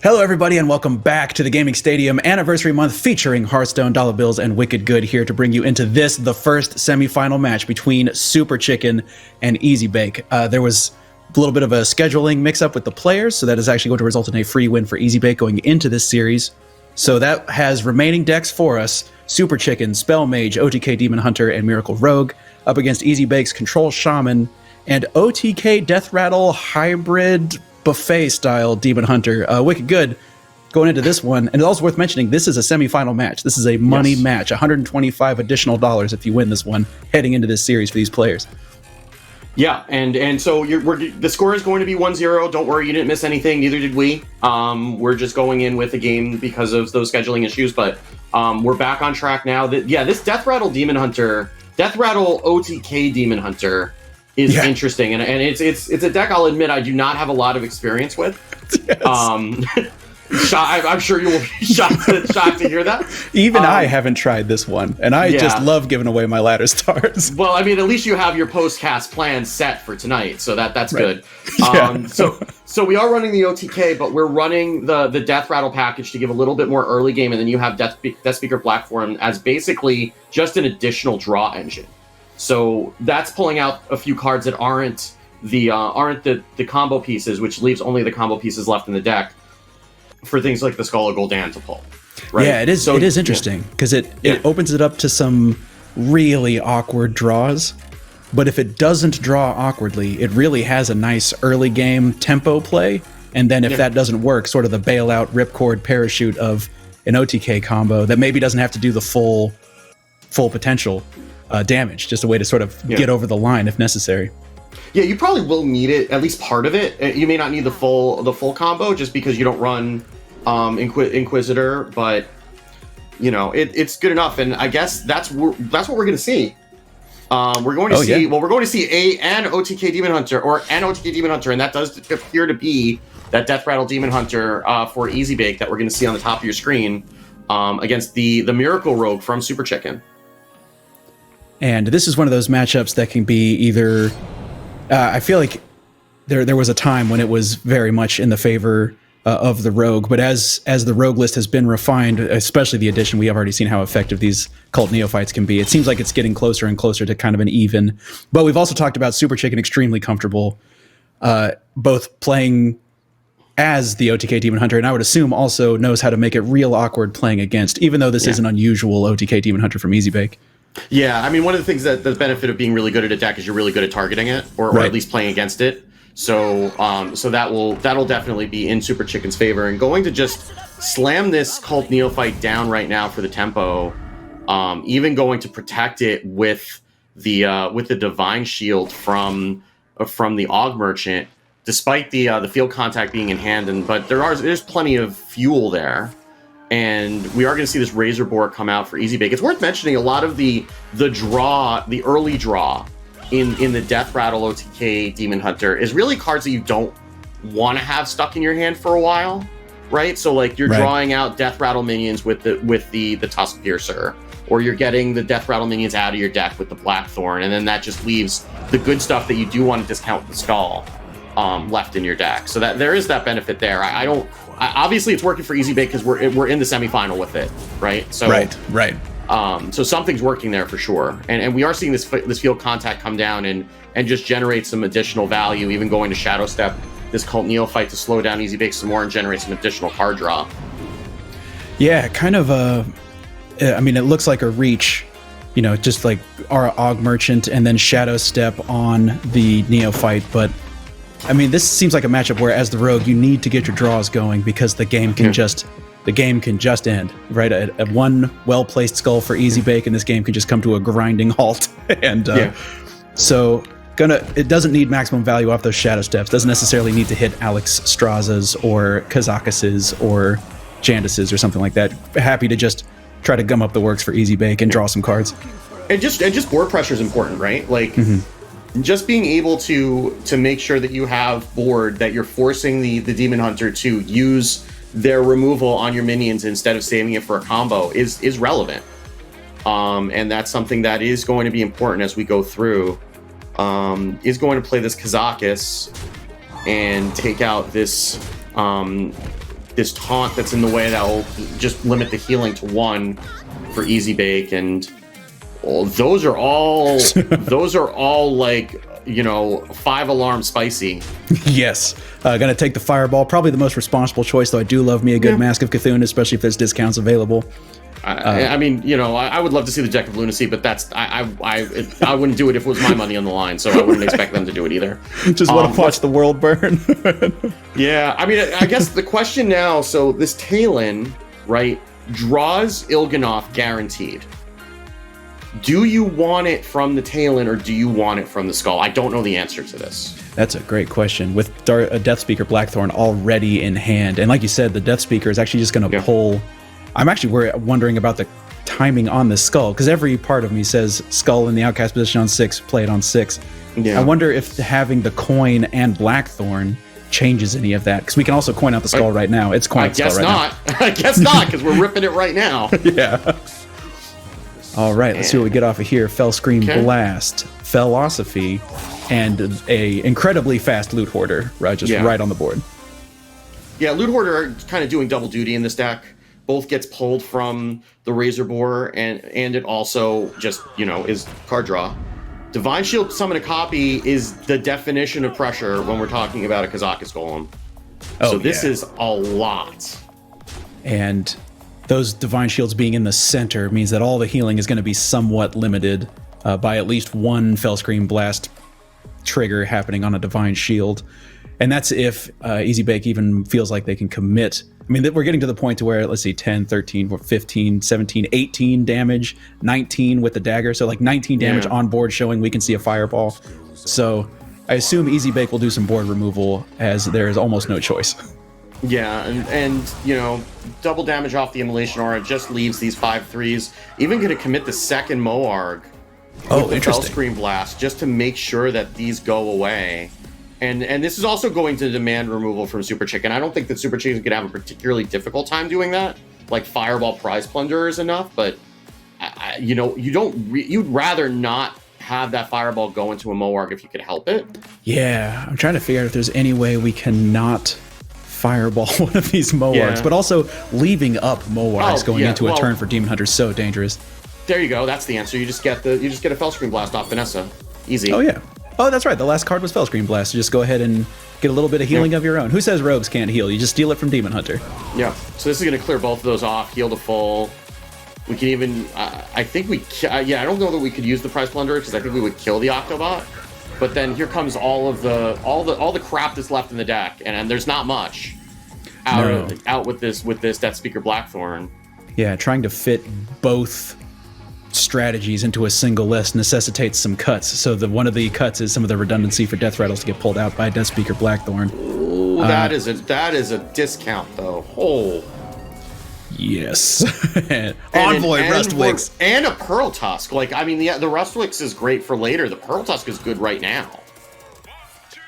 Hello, everybody, and welcome back to the Gaming Stadium Anniversary Month featuring Hearthstone, Dollar Bills, and Wicked Good here to bring you into this, the first semifinal match between SUPERCHICKEN and EZBAKE. There was a little bit of a scheduling mix-up with the players, so that is actually going to result in a free win for EZBAKE going into this series. So that has remaining decks for us: SUPERCHICKEN, Spell Mage, OTK Demon Hunter, and Miracle Rogue, up against EZBAKE's Control Shaman and OTK Death Rattle Hybrid Buffet style Demon Hunter. Wicked Good going into this one, and it's also worth mentioning this is a semifinal match. This is a money match, $125 additional if you win this one, heading into this series for these players. Yeah, and so the score is going to be 1-0. Don't worry, you didn't miss anything. Neither did we. We're just going in with the game because of those scheduling issues, but we're back on track now. This Death Rattle Demon Hunter, Death Rattle OTK Demon Hunter is interesting, and it's a deck I'll admit I do not have a lot of experience with. Yes. I'm sure you will be shocked to hear that. Even I haven't tried this one, and I just love giving away my ladder stars. Well, I mean, at least you have your post-cast plan set for tonight, so that's right. Good. So we are running the OTK, but we're running the Death Rattle package to give a little bit more early game, and then you have Death Speaker Platform as basically just an additional draw engine. So that's pulling out a few cards that aren't the combo pieces, which leaves only the combo pieces left in the deck for things like the Skull of Gul'dan to pull. Right? Yeah, it is. So, it is interesting because it opens it up to some really awkward draws. But if it doesn't draw awkwardly, it really has a nice early game tempo play. And then if that doesn't work, sort of the bailout ripcord parachute of an OTK combo that maybe doesn't have to do the full potential damage, just a way to sort of get over the line if necessary. Yeah, you probably will need it, at least part of it. You may not need the full combo just because you don't run Inquisitor, but you know it's good enough, and I guess that's what we're going to see. We're going to see we're going to see an OTK Demon Hunter or an OTK Demon Hunter, and that does appear to be that Death Rattle Demon Hunter for EZBAKE that we're going to see on the top of your screen against the Miracle Rogue from SUPERCHICKEN. And this is one of those matchups that can be either. I feel like there was a time when it was very much in the favor of the Rogue, but as the Rogue list has been refined, especially the addition, we have already seen how effective these cult neophytes can be. It seems like it's getting closer and closer to kind of an even. But we've also talked about SUPERCHICKEN extremely comfortable, both playing as the OTK Demon Hunter, and I would assume also knows how to make it real awkward playing against, even though this is an unusual OTK Demon Hunter from EZBAKE. Yeah, I mean, one of the things that the benefit of being really good at a deck is you're really good at targeting it, or at least playing against it. So, that'll definitely be in SUPERCHICKEN's favor. And going to just slam this cult neophyte down right now for the tempo, even going to protect it with the divine shield from the Aug Merchant, despite the field contact being in hand. But there's plenty of fuel there. And we are going to see this Razor Boar come out for EZBAKE. It's worth mentioning a lot of the early draw in the Death Rattle OTK Demon Hunter is really cards that you don't want to have stuck in your hand for a while, right? So like you're drawing out Death Rattle minions with the Tusk Piercer, or you're getting the Death Rattle minions out of your deck with the Blackthorn, and then that just leaves the good stuff that you do want to discount the Skull left in your deck. So that there is that benefit there. Obviously, it's working for EZBAKE because we're in the semifinal with it, right? So right. So something's working there for sure, and we are seeing this field contact come down and just generate some additional value, even going to Shadow Step this Cult Neophyte to slow down EZBAKE some more and generate some additional card draw. Yeah, kind of I mean, it looks like a reach, just like our Aug Merchant and then Shadow Step on the Neophyte, but I mean, this seems like a matchup where, as the Rogue, you need to get your draws going because the game can just end, right? A one well-placed skull for EZBAKE, and this game can just come to a grinding halt. And so, it doesn't need maximum value off those Shadow Steps. Doesn't necessarily need to hit Alex Strazas or Kazakas's or Jandis's or something like that. Happy to just try to gum up the works for EZBAKE and draw some cards. And just board pressure is important, right? Like. Just being able to make sure that you have board that you're forcing the Demon Hunter to use their removal on your minions instead of saving it for a combo is relevant. And that's something that is going to be important as we go through. Is going to play this Kazakus and take out this this taunt that's in the way that will just limit the healing to 1 for EZBAKE, and those are all like, you know, 5 alarm spicy. Yes. Gonna take the Fireball, probably the most responsible choice, though I do love me a good Mask of Cthulhu, especially if there's discounts available. I mean, you know, I would love to see the Deck of Lunacy, but that's I wouldn't do it if it was my money on the line, so I wouldn't expect them to do it either. Just want to watch the world burn. Yeah, I mean, I guess the question now, so this Talon, right, draws Il'gynoth guaranteed. Do you want it from the Talon or do you want it from the Skull? I don't know the answer to this. That's a great question. With a Death Speaker Blackthorn already in hand, and like you said, the Death Speaker is actually just going to pull. I'm actually wondering about the timing on the Skull, because every part of me says Skull in the outcast position on 6, play it on 6. Yeah. I wonder if having the coin and Blackthorn changes any of that, because we can also coin out the Skull right now. It's coin out the Skull right now. I guess not, because we're ripping it right now. Yeah. All right, let's see what we get off of here. Fell Scream Blast, Philosophy, and a incredibly fast Loot Hoarder, right on the board. Yeah, Loot Hoarder are kind of doing double duty in this deck. Both gets pulled from the Razor Boar, and it also just, you know, is card draw. Divine Shield Summon a Copy is the definition of pressure when we're talking about a Kazakus Golem. So this is a lot. And those Divine Shields being in the center means that all the healing is going to be somewhat limited by at least one Fellscream Blast trigger happening on a Divine Shield. And that's if EZBAKE even feels like they can commit. I mean, we're getting to the point to where, let's see, 10, 13, 15, 17, 18 damage, 19 with the dagger. So like 19 damage on board, showing we can see a fireball. So I assume EZBAKE will do some board removal, as there is almost no choice. Yeah, and you know, double damage off the Immolation Aura just leaves these 5/3s. Even going to commit the second Moarg with the Fellscream Blast just to make sure that these go away. And this is also going to demand removal from Super Chicken. I don't think that Super Chicken is going to have a particularly difficult time doing that. Like Fireball Prize Plunderer is enough, but you know, you'd rather not have that Fireball go into a Moarg if you could help it. Yeah, I'm trying to figure out if there's any way we cannot Fireball one of these Moargs, but also leaving up Moargs going into a turn for Demon Hunter is so dangerous. There you go. That's the answer. You just get a Fellscream Blast off Vanessa. Easy. Oh yeah. Oh, that's right. The last card was Fellscream Blast. So just go ahead and get a little bit of healing of your own. Who says rogues can't heal? You just steal it from Demon Hunter. Yeah. So this is going to clear both of those off, heal to full. We can even, I think I don't know that we could use the Prize Plunderer because I think we would kill the Octobot. But then here comes all the crap that's left in the deck, and there's not much out with this Death Speaker Blackthorn. Yeah, trying to fit both strategies into a single list necessitates some cuts. So one of the cuts is some of the redundancy for Death Rattles to get pulled out by Death Speaker Blackthorn. Ooh, that is a discount though. Oh. Yes. Envoy Rustwix. And a Pearl Tusk. Like, I mean, the Rustwix is great for later. The Pearl Tusk is good right now.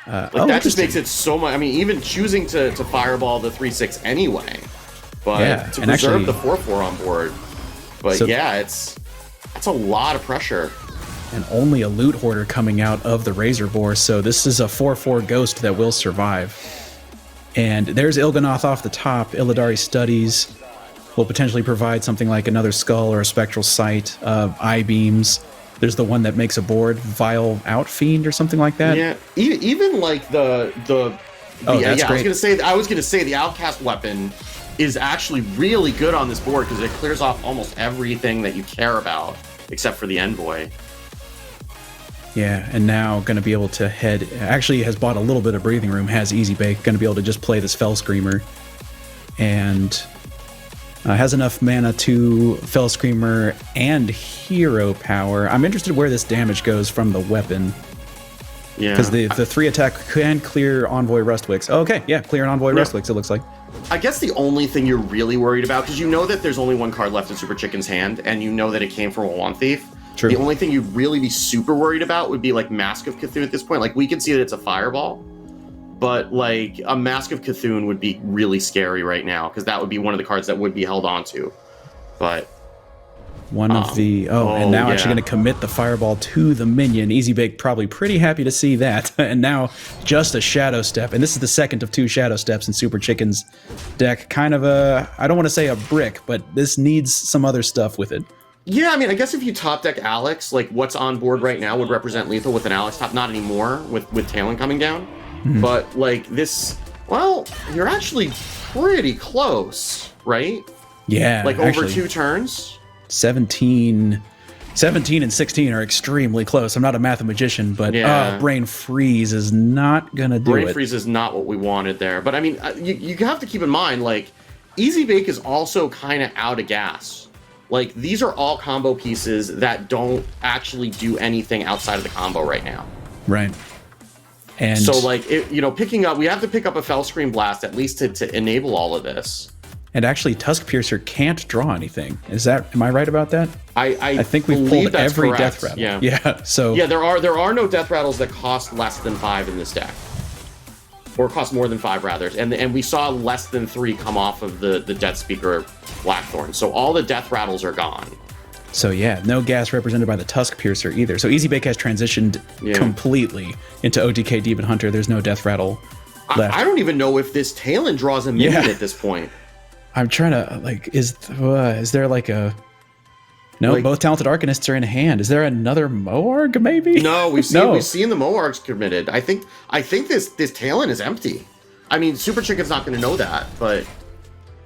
That just makes it so much. I mean, even choosing to Fireball the 3/6 anyway, but to preserve the 4/4 on board. But that's a lot of pressure. And only a Loot Hoarder coming out of the Razor Boar, so this is a 4/4 Ghost that will survive. And there's Il'gynoth off the top. Illidari Studies will potentially provide something like another Skull or a Spectral Sight. I-Beams. There's the one that makes a board, Vile Outfiend or something like that. Yeah, even like the that's great. I was gonna say the Outcast weapon is actually really good on this board because it clears off almost everything that you care about except for the Envoy. Yeah, and now going to be able to actually has bought a little bit of breathing room, has EZBAKE, going to be able to just play this Fell Screamer, and has enough mana to Fell Screamer and Hero Power. I'm interested where this damage goes from the weapon. Yeah. Because the 3 attack can clear Envoy Rustwix. Oh, okay, yeah, clear an Envoy Rustwix, it looks like. I guess the only thing you're really worried about, because you know that there's only one card left in Super Chicken's hand, and you know that it came from a Wand Thief. True. The only thing you'd really be super worried about would be like Mask of Cthulhu at this point. Like, we can see that it's a Fireball, but like a Mask of Cthulhu would be really scary right now, because that would be one of the cards that would be held onto. But One of the and now actually going to commit the fireball to the minion. EZBAKE probably pretty happy to see that. And now just a shadow step, and this is the second of 2 shadow steps in Super Chicken's deck. Kind of a, I don't want to say a brick, but this needs some other stuff with it. Yeah, I mean, I guess if you top deck Alex, like what's on board right now would represent lethal with an Alex top. Not anymore with Talon coming down, but like this, well, you're actually pretty close, right? Yeah, like over 2 turns. 17 and 16 are extremely close. I'm not a mathematician, but brain freeze is not gonna do it. Brain freeze is not what we wanted there. But I mean, you have to keep in mind, like, EZBAKE is also kind of out of gas. Like, these are all combo pieces that don't actually do anything outside of the combo right now. Right. And so, like, picking up, we have to pick up a Fell Scream Blast at least to enable all of this. And actually, Tusk Piercer can't draw anything. Am I right about that? I think we've pulled every death rattle. Yeah. So there are no death rattles that cost less than 5 in this deck, or cost more than 5 rather. And we saw less than 3 come off of the Death Speaker Blackthorn. So all the death rattles are gone. So yeah, no gas represented by the Tusk Piercer either. So EZBAKE has transitioned completely into OTK Demon Hunter. There's no death rattle left. I don't even know if this Talon draws a minion at this point. I'm trying to, like, is there like a... No, like, both Talented Arcanists are in hand. Is there another Moarg, maybe? No, we've seen the Moargs committed. I think this Talon is empty. I mean, Super Chicken's not going to know that, but...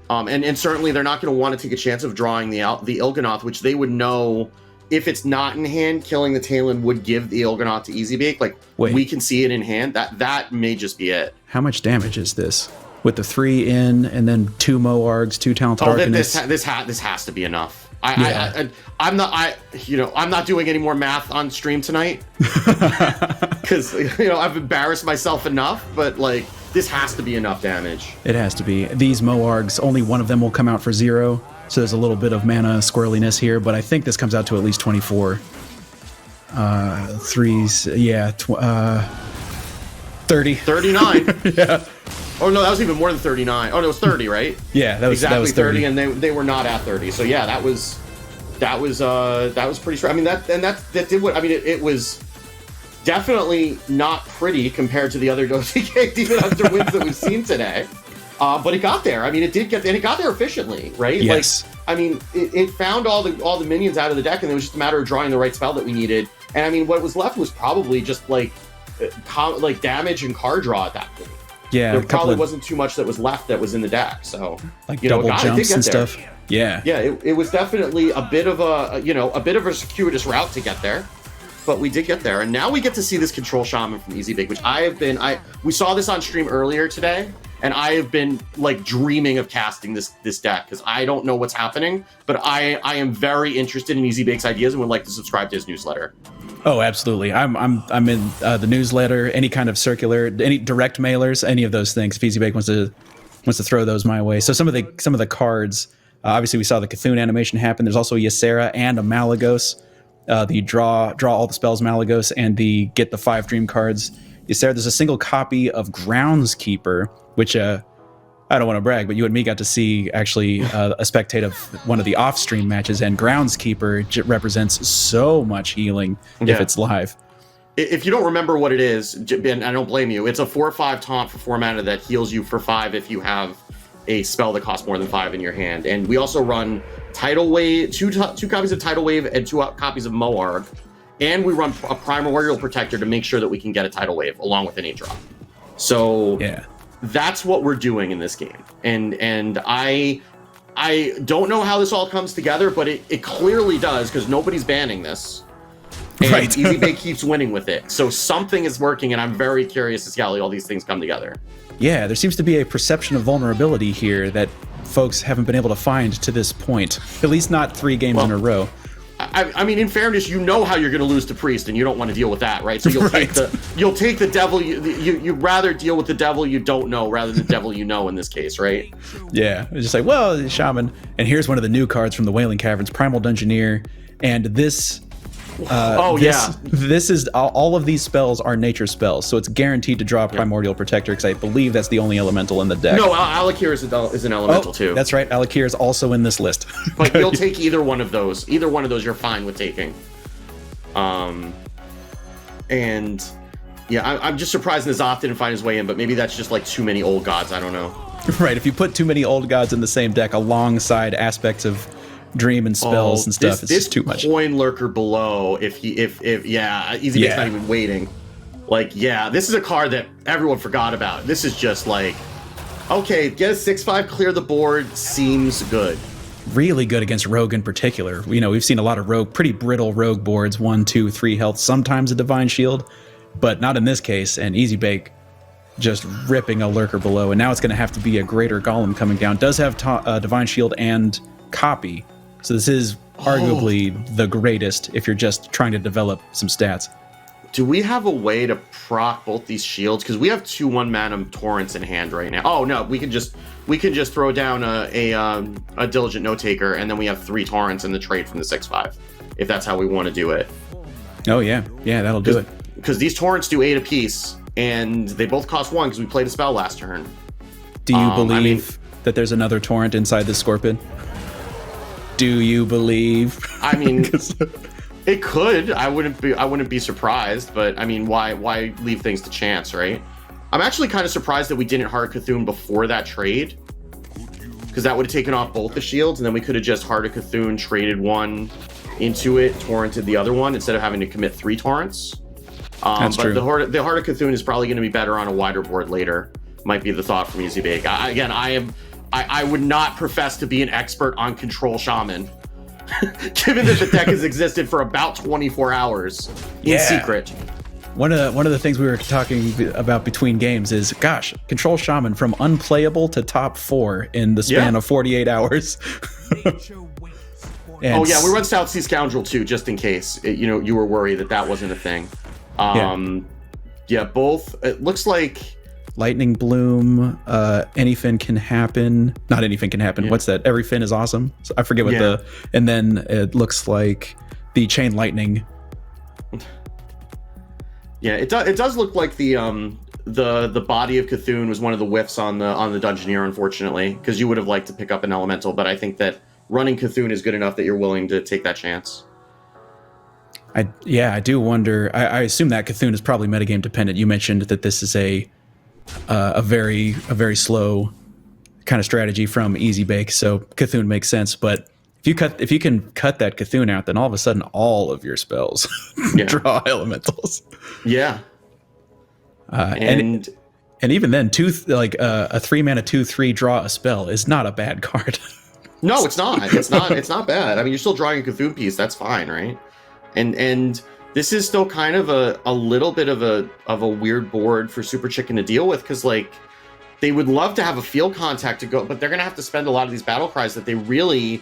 And certainly they're not going to want to take a chance of drawing the Il'gynoth, which they would know if it's not in hand, killing the Talon would give the Il'gynoth to EZBAKE. Like, we can see it in hand. That may just be it. How much damage is this? With the 3 in, and then 2 Moargs, 2 Talented Arcanists. This has to be enough. I'm not doing any more math on stream tonight because I've embarrassed myself enough. But like, this has to be enough damage. It has to be. These Moargs, only one of them will come out for 0, so there's a little bit of mana squirreliness here. But I think this comes out to at least 24. 3s, yeah, 30, 39. Yeah. Oh no, that was even more than 39. Oh no, it was 30, right? Yeah, that was exactly 30, and they were not at 30. So yeah, that was pretty strong. I mean, that did what I mean. It was definitely not pretty compared to the other OTK Demon Hunter wins that we've seen today. But it got there. I mean, it got there efficiently, right? Yes. Like, I mean, it found all the minions out of the deck, and it was just a matter of drawing the right spell that we needed. And I mean, what was left was probably just like damage and card draw at that point. Yeah, there probably wasn't too much that was left that was in the deck. So like double jumps and stuff. Yeah, it was definitely a bit of a circuitous route to get there, but we did get there, and now we get to see this Control Shaman from EZBAKE, which we saw this on stream earlier today, and I have been like dreaming of casting this deck because I don't know what's happening, but I am very interested in EZBAKE's ideas and would like to subscribe to his newsletter. Oh, absolutely. I'm in the newsletter, any kind of circular, any direct mailers, any of those things. If EZBAKE wants to throw those my way. So some of the cards, obviously we saw the Cthulhu animation happen. There's also a Ysera and a Malagos. The draw all the spells Malagos and the get the 5 dream cards. Ysera, there's a single copy of Groundskeeper, which I don't want to brag, but you and me got to see actually a spectate of one of the off-stream matches, and Groundskeeper represents so much healing if it's live. If you don't remember what it is, and I don't blame you, it's a 4/5 taunt for 4 mana that heals you for 5 if you have a spell that costs more than 5 in your hand. And we also run Tidal Wave, two copies of Tidal Wave and 2 copies of Moarg, and we run a Primordial Protector to make sure that we can get a Tidal Wave along with an 8-drop. So yeah. That's what we're doing in this game, and I don't know how this all comes together, but it clearly does because nobody's banning this, and right. EZBAKE keeps winning with it. So something is working, and I'm very curious to see how all these things come together. Yeah, there seems to be a perception of vulnerability here that folks haven't been able to find to this point, at least not 3 games in a row. I mean, in fairness, you know how you're going to lose to Priest, and you don't want to deal with that, right? So you'll take the devil. You'd rather deal with the devil you don't know rather than the devil you know in this case, right? Yeah, it's just like, well, Shaman, and here's one of the new cards from the Wailing Caverns, Primal Dungeoneer, and this This is all of these spells are nature spells, so it's guaranteed to draw Primordial Protector because I believe that's the only elemental in the deck. No, Alakir is an elemental too. That's right. Alakir is also in this list. But you'll take either one of those. Either one of those you're fine with taking. And yeah, I'm just surprised N'Zoth didn't find his way in, but maybe that's just like too many old gods. I don't know. Right. If you put too many old gods in the same deck alongside aspects of Dream and spells and stuff, it's just too much. This Coin Lurker below, EZBake's not even waiting. Like, this is a card that everyone forgot about. This is just like, okay, get a 6/5, clear the board, seems good. Really good against Rogue in particular. You know, we've seen a lot of Rogue, pretty brittle Rogue boards, 1, 2, 3 health, sometimes a Divine Shield, but not in this case, and EZBake just ripping a Lurker below, and now it's going to have to be a Greater Golem coming down. Does have Divine Shield and Copy, so this is arguably the greatest if you're just trying to develop some stats. Do we have a way to proc both these shields? Because we have 2 1-mana torrents in hand right now. Oh no, we can just throw down a Diligent Note Taker, and then we have 3 torrents in the trade from the 6/5, if that's how we want to do it. Oh yeah, that'll do it. Because these torrents do 8 apiece, and they both cost 1 because we played a spell last turn. Do you believe that there's another torrent inside this Scorpion? Do you believe? I mean, it could. I wouldn't be surprised. But I mean, why leave things to chance, right? I'm actually kind of surprised that we didn't Heart of Cthulhu before that trade, because that would have taken off both the shields, and then we could have just Heart of Cthulhu, traded one into it, torrented the other one instead of having to commit 3 torrents. That's but true. The Heart of Cthulhu is probably going to be better on a wider board later. Might be the thought from EZBake. I would not profess to be an expert on Control Shaman, given that the deck has existed for about 24 hours in secret. One of the things we were talking about between games is, gosh, Control Shaman from unplayable to top 4 in the span of 48 hours. We run South Sea Scoundrel too, just in case you were worried that wasn't a thing. Both. It looks like Lightning Bloom, anything can happen. Not anything can happen. What's that? Every fin is awesome. So I forget what and then it looks like the Chain Lightning. Yeah, it does look like the Body of Cthulhu was one of the whiffs on the Dungeoneer, unfortunately, because you would have liked to pick up an elemental, but I think that running Cthulhu is good enough that you're willing to take that chance. I do wonder. I assume that Cthulhu is probably metagame dependent. You mentioned that this is a very slow kind of strategy from EZBake, so Cthulhu makes sense. But if you can cut that Cthulhu out, then all of a sudden all of your spells draw elementals. Yeah. And even then, a 3-mana 2/3 draw a spell is not a bad card. No, it's not. It's not bad. I mean, you're still drawing a Cthulhu piece. That's fine, right? And this is still kind of a little bit of a weird board for Super Chicken to deal with, because like they would love to have a field contact to go, but they're gonna have to spend a lot of these battle cries that they really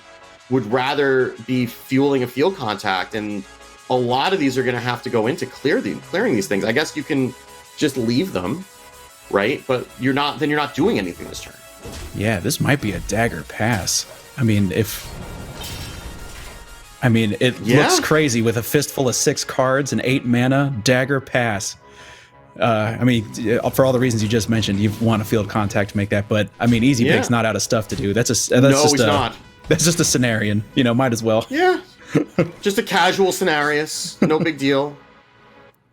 would rather be fueling a field contact, and a lot of these are gonna have to go into clearing these things. I guess you can just leave them, right? But you're not doing anything this turn. Yeah, this might be a dagger pass. I mean, it looks crazy with a fistful of 6 cards and 8 mana, dagger pass. For all the reasons you just mentioned, you want a field contact to make that, but I mean, EZBake's not out of stuff to do. He's not. That's just a Cenarian, might as well. Yeah, just a casual Cenarius, no big deal.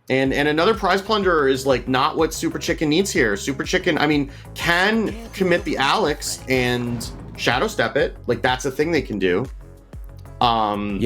And another Prize Plunderer is like not what Super Chicken needs here. Super Chicken, can commit the Alex and Shadow Step it. Like that's a thing they can do. But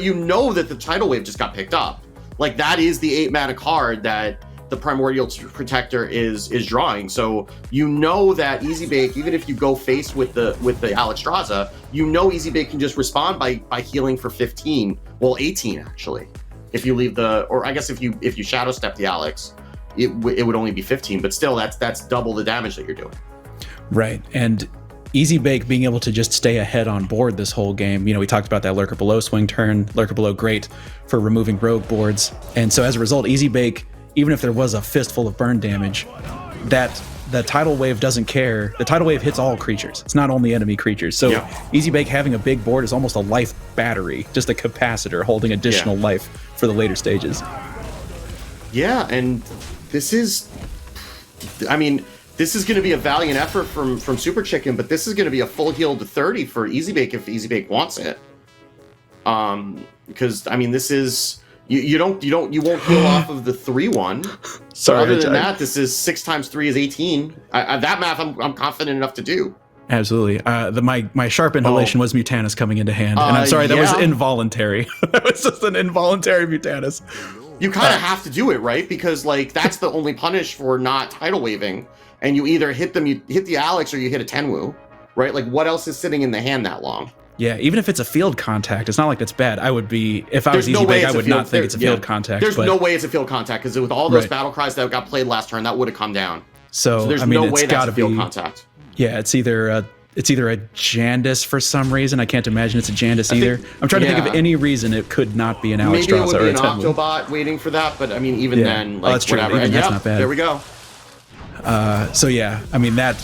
you know that the Tidal Wave just got picked up. Like that is the 8 mana card that the Primordial Protector is drawing. So you know that EZBake, even if you go face with the Alexstrasza, EZBake can just respond by healing for 15. Well, 18 actually. If you leave if you Shadow Step the Alex, it would only be 15, but still that's double the damage that you're doing. Right. And EZBake being able to just stay ahead on board this whole game. We talked about that Lurker Below swing turn. Lurker Below, great for removing rogue boards. And so as a result, EZBake, even if there was a fistful of burn damage, that the tidal wave doesn't care. The tidal wave hits all creatures. It's not only enemy creatures. So EZBAKE having a big board is almost a life battery, just a capacitor holding additional life for the later stages. Yeah, and this is, I mean, this is going to be a valiant effort from Super Chicken, but this is going to be a full heal to 30 for EZBAKE if EZBAKE wants it. Because I mean, this is you won't heal off of the 3-1. Sorry, other than that, this is 6 times 3 is 18. That math I'm confident enough to do. Absolutely. My sharp inhalation was Mutanus coming into hand, and I'm sorry, that was involuntary. That was just an involuntary Mutanus. You kind of have to do it, right? Because like that's the only punish for not tidal waving, and you either hit the Alex or you hit a Tenwu, right? Like what else is sitting in the hand that long? Yeah, even if it's a field contact, it's not like that's bad. I would be, if I was EZBAKE, I would not think it's a field contact. There's no way it's a field contact because with all those battle cries that got played last turn, that would have come down. So there's no way that's a field contact. Yeah, it's either a Jandis for some reason. I can't imagine it's a Jandis either. I'm trying to think of any reason it could not be an Alex Maybe it would or be a an Tenwu. Octobot waiting for that, but I mean, even then, like, that's true. whatever. Even that's not bad. There we go. So yeah, I mean that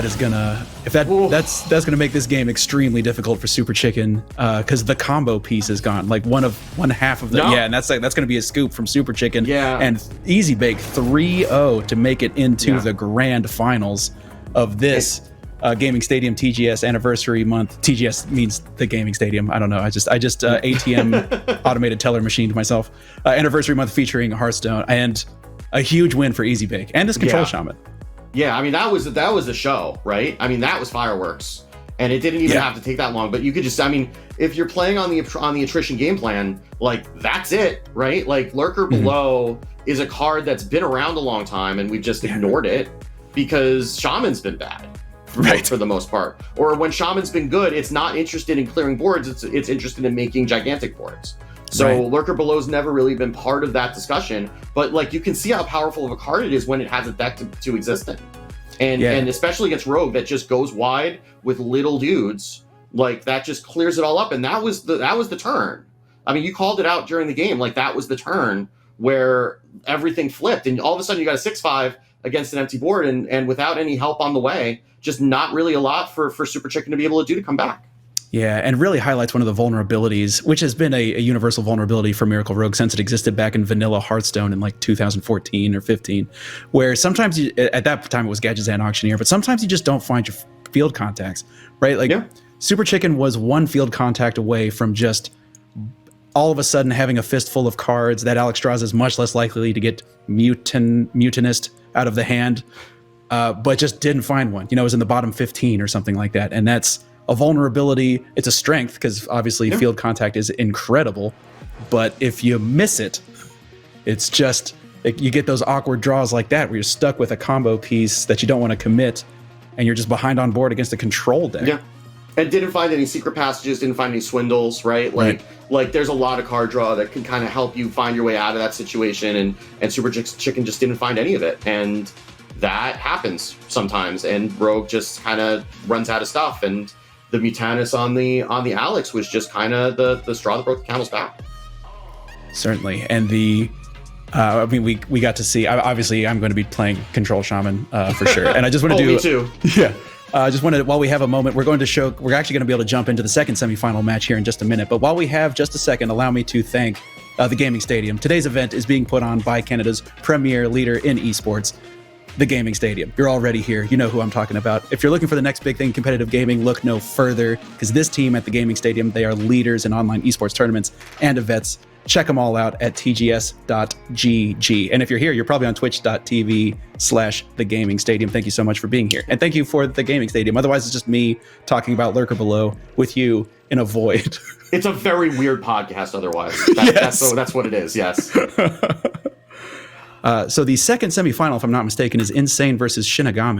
is gonna that's gonna make this game extremely difficult for Super Chicken because the combo piece is gone. Like one half of the and that's gonna be a scoop from Super Chicken. Yeah, and EZBAKE 3-0 to make it into the grand finals of this Gaming Stadium TGS anniversary month. TGS means the Gaming Stadium. I don't know. I just ATM automated teller machined myself. Anniversary month featuring Hearthstone and a huge win for EZBAKE and this Control Shaman. Yeah, I mean that was the show, right? I mean that was fireworks, and it didn't even have to take that long. But you could just, I mean, if you're playing on the attrition game plan, like that's it, right? Like Lurker Below is a card that's been around a long time, and we've just ignored it because Shaman's been bad, for the most part. Or when Shaman's been good, it's not interested in clearing boards; it's interested in making gigantic boards. So Lurker Below's never really been part of that discussion, but like you can see how powerful of a card it is when it has a deck to exist in. And especially against Rogue that just goes wide with little dudes, like that just clears it all up. And that was the turn. I mean, you called it out during the game, like that was the turn where everything flipped, and all of a sudden you got a 6-5 against an empty board, and without any help on the way, just not really a lot for Super Chicken to be able to do to come back. Yeah, and really highlights one of the vulnerabilities, which has been a universal vulnerability for Miracle Rogue since it existed back in vanilla Hearthstone in like 2014 or 15, where sometimes at that time it was Gadgetzan Auctioneer, but sometimes you just don't find your field contacts, right? Like Super Chicken was one field contact away from just all of a sudden having a fistful of cards that Alex Strauss is much less likely to get mutinist out of the hand, but just didn't find one. You know, it was in the bottom 15 or something like that, and that's a vulnerability. It's a strength because obviously field contact is incredible, but if you miss it, it's just you get those awkward draws like that where you're stuck with a combo piece that you don't want to commit, and you're just behind on board against a control deck. Yeah, and didn't find any secret passages, didn't find any swindles, right? Like there's a lot of card draw that can kind of help you find your way out of that situation, and Super Chicken just didn't find any of it, and that happens sometimes, and Rogue just kind of runs out of stuff, and the Mutanus on the Alex was just kind of the straw that broke the camel's back. Certainly, and I mean, we got to see. Obviously, I'm going to be playing Control Shaman for sure, and I just want to me too. Yeah, just wanted, while we have a moment, we're actually going to be able to jump into the second semifinal match here in just a minute. But while we have just a second, allow me to thank the Gaming Stadium. Today's event is being put on by Canada's premier leader in esports, the Gaming Stadium. You're already here. You know who I'm talking about. If you're looking for the next big thing in competitive gaming, look no further, because this team at the Gaming Stadium, they are leaders in online esports tournaments and events. Check them all out at tgs.gg. And if you're here, you're probably on twitch.tv/the Gaming Stadium. Thank you so much for being here. And thank you for the Gaming Stadium. Otherwise, it's just me talking about Lurker Below with you in a void. It's a very weird podcast otherwise. That's what it is, yes. So the second semifinal, if I'm not mistaken, is Insane versus Shinigami.